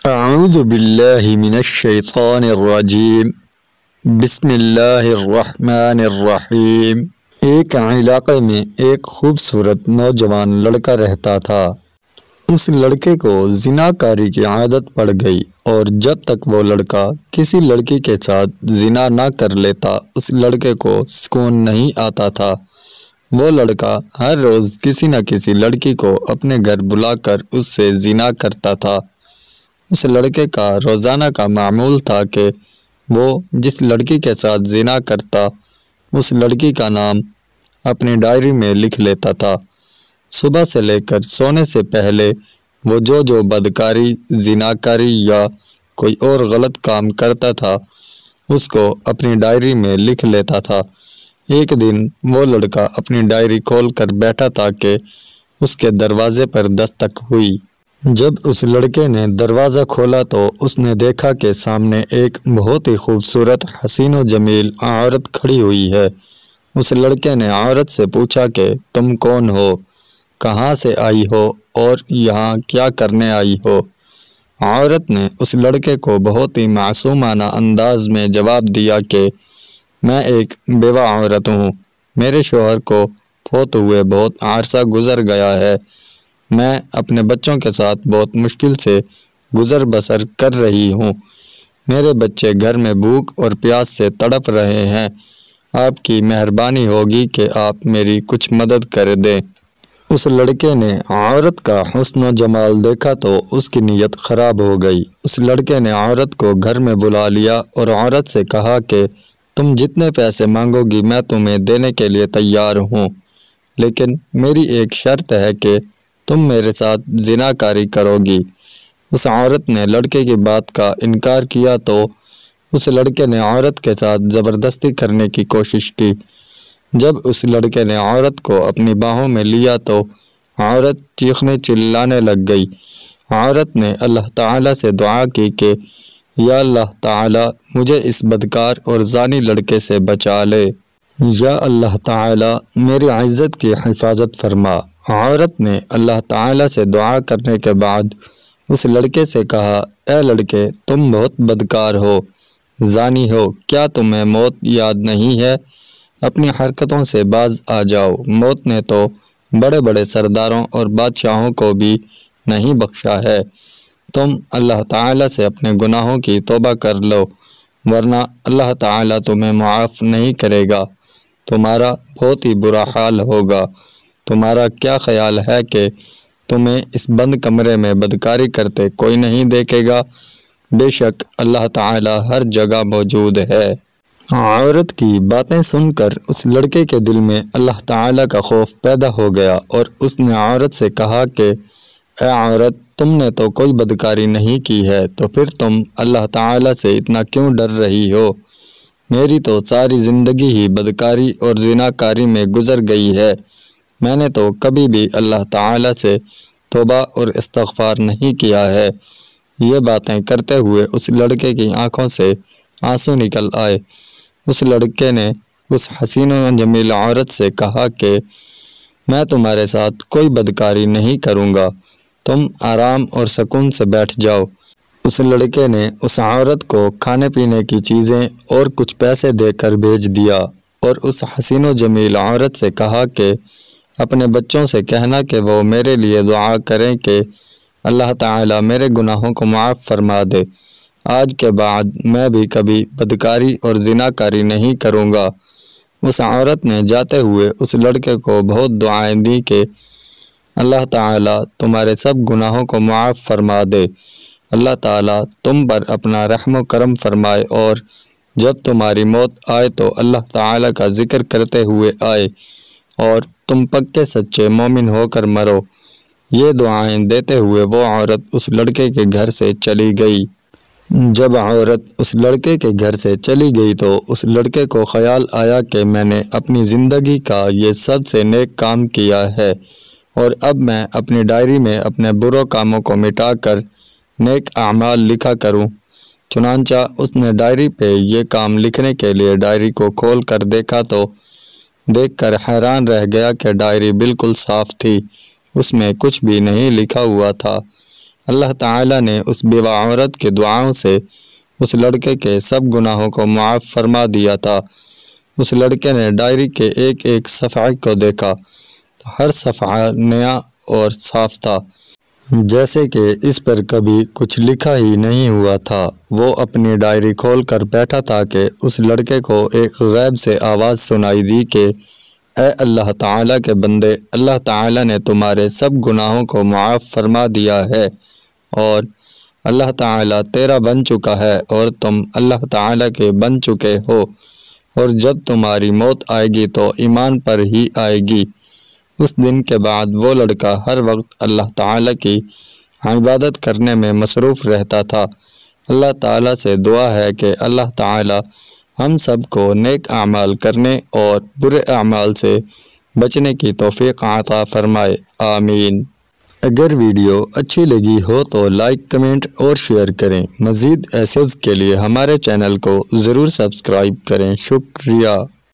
اعوذ باللہ من الشیطان الرجیم بسم اللہ الرحمن الرحیم۔ ایک علاقے میں ایک خوبصورت نوجوان لڑکا رہتا تھا۔ اس لڑکے کو زنا کاری کی عادت پڑ گئی اور جب تک وہ لڑکا کسی لڑکی کے ساتھ زنا نہ کر لیتا اس لڑکے کو سکون نہیں آتا تھا۔ وہ لڑکا ہر روز کسی نہ کسی لڑکی کو اپنے گھر بلا کر اس سے زنا کرتا تھا۔ اس لڑکے کا روزانہ کا معمول تھا کہ وہ جس لڑکی کے ساتھ زنا کرتا اس لڑکی کا نام اپنی ڈائری میں لکھ لیتا تھا۔ صبح سے لے کر سونے سے پہلے وہ جو بدکاری، زناکاری یا کوئی اور غلط کام کرتا تھا اس کو اپنی ڈائری میں لکھ لیتا تھا۔ ایک دن وہ لڑکا اپنی ڈائری کھول کر بیٹھا تھا کہ اس کے دروازے پر دستک ہوئی۔ جب اس لڑکے نے دروازہ کھولا تو اس نے دیکھا کہ سامنے ایک بہت ہی خوبصورت حسین و جمیل عورت کھڑی ہوئی ہے۔ اس لڑکے نے عورت سے پوچھا کہ تم کون ہو، کہاں سے آئی ہو اور یہاں کیا کرنے آئی ہو؟ عورت نے اس لڑکے کو بہت ہی معصومانہ انداز میں جواب دیا کہ میں ایک بیوہ عورت ہوں، میرے شوہر کو فوت ہوئے بہت عرصہ گزر گیا ہے، میں اپنے بچوں کے ساتھ بہت مشکل سے گزر بسر کر رہی ہوں، میرے بچے گھر میں بھوک اور پیاس سے تڑپ رہے ہیں، آپ کی مہربانی ہوگی کہ آپ میری کچھ مدد کر دیں۔ اس لڑکے نے عورت کا حسن و جمال دیکھا تو اس کی نیت خراب ہو گئی۔ اس لڑکے نے عورت کو گھر میں بلا لیا اور عورت سے کہا کہ تم جتنے پیسے مانگو گی میں تمہیں دینے کے لیے تیار ہوں، لیکن میری ایک شرط ہے کہ تم میرے ساتھ زنا کاری کرو گی۔ اس عورت نے لڑکے کی بات کا انکار کیا تو اس لڑکے نے عورت کے ساتھ زبردستی کرنے کی کوشش کی۔ جب اس لڑکے نے عورت کو اپنی باہوں میں لیا تو عورت چیخنے چلانے لگ گئی۔ عورت نے اللہ تعالیٰ سے دعا کی کہ یا اللہ تعالیٰ مجھے اس بدکار اور زانی لڑکے سے بچا لے، یا اللہ تعالیٰ میری عزت کی حفاظت فرما۔ عورت نے اللہ تعالیٰ سے دعا کرنے کے بعد اس لڑکے سے کہا اے لڑکے تم بہت بدکار ہو، زانی ہو، کیا تمہیں موت یاد نہیں ہے؟ اپنی حرکتوں سے باز آ جاؤ، موت نے تو بڑے بڑے سرداروں اور بادشاہوں کو بھی نہیں بخشا ہے، تم اللہ تعالیٰ سے اپنے گناہوں کی توبہ کر لو ورنہ اللہ تعالیٰ تمہیں معاف نہیں کرے گا، تمہارا بہت ہی برا حال ہوگا۔ تمہارا کیا خیال ہے کہ تمہیں اس بند کمرے میں بدکاری کرتے کوئی نہیں دیکھے گا؟ بے شک اللہ تعالیٰ ہر جگہ موجود ہے۔ عورت کی باتیں سن کر اس لڑکے کے دل میں اللہ تعالیٰ کا خوف پیدا ہو گیا اور اس نے عورت سے کہا کہ اے عورت تم نے تو کوئی بدکاری نہیں کی ہے تو پھر تم اللہ تعالیٰ سے اتنا کیوں ڈر رہی ہو؟ میری تو ساری زندگی ہی بدکاری اور زناکاری میں گزر گئی ہے، میں نے تو کبھی بھی اللہ تعالیٰ سے توبہ اور استغفار نہیں کیا ہے۔ یہ باتیں کرتے ہوئے اس لڑکے کی آنکھوں سے آنسو نکل آئے۔ اس لڑکے نے اس حسین و جمیل عورت سے کہا کہ میں تمہارے ساتھ کوئی بدکاری نہیں کروں گا، تم آرام اور سکون سے بیٹھ جاؤ۔ اس لڑکے نے اس عورت کو کھانے پینے کی چیزیں اور کچھ پیسے دے کر بھیج دیا اور اس حسین و جمیل عورت سے کہا کہ اپنے بچوں سے کہنا کہ وہ میرے لیے دعا کریں کہ اللہ تعالیٰ میرے گناہوں کو معاف فرما دے، آج کے بعد میں بھی کبھی بدکاری اور زناکاری نہیں کروں گا۔ اس عورت نے جاتے ہوئے اس لڑکے کو بہت دعائیں دی کہ اللہ تعالیٰ تمہارے سب گناہوں کو معاف فرما دے، اللہ تعالیٰ تم پر اپنا رحم و کرم فرمائے اور جب تمہاری موت آئے تو اللہ تعالیٰ کا ذکر کرتے ہوئے آئے اور تم پکے سچے مومن ہو کر مرو۔ یہ دعائیں دیتے ہوئے وہ عورت اس لڑکے کے گھر سے چلی گئی۔ جب عورت اس لڑکے کے گھر سے چلی گئی تو اس لڑکے کو خیال آیا کہ میں نے اپنی زندگی کا یہ سب سے نیک کام کیا ہے اور اب میں اپنی ڈائری میں اپنے برے کاموں کو مٹا کر نیک اعمال لکھا کروں۔ چنانچہ اس نے ڈائری پہ یہ کام لکھنے کے لیے ڈائری کو کھول کر دیکھا تو دیکھ کر حیران رہ گیا کہ ڈائری بالکل صاف تھی، اس میں کچھ بھی نہیں لکھا ہوا تھا۔ اللہ تعالیٰ نے اس بیوہ عورت کے دعاؤں سے اس لڑکے کے سب گناہوں کو معاف فرما دیا تھا۔ اس لڑکے نے ڈائری کے ایک ایک صفحے کو دیکھا تو ہر صفحہ نیا اور صاف تھا، جیسے کہ اس پر کبھی کچھ لکھا ہی نہیں ہوا تھا۔ وہ اپنی ڈائری کھول کر بیٹھا تھا کہ اس لڑکے کو ایک غیب سے آواز سنائی دی کہ اے اللہ تعالیٰ کے بندے، اللہ تعالیٰ نے تمہارے سب گناہوں کو معاف فرما دیا ہے اور اللہ تعالیٰ تیرا بن چکا ہے اور تم اللہ تعالیٰ کے بن چکے ہو، اور جب تمہاری موت آئے گی تو ایمان پر ہی آئے گی۔ اس دن کے بعد وہ لڑکا ہر وقت اللہ تعالیٰ کی عبادت کرنے میں مصروف رہتا تھا۔ اللہ تعالیٰ سے دعا ہے کہ اللہ تعالیٰ ہم سب کو نیک اعمال کرنے اور برے اعمال سے بچنے کی توفیق عطا فرمائے، آمین۔ اگر ویڈیو اچھی لگی ہو تو لائک، کمنٹ اور شیئر کریں۔ مزید ایسے کے لیے ہمارے چینل کو ضرور سبسکرائب کریں۔ شکریہ۔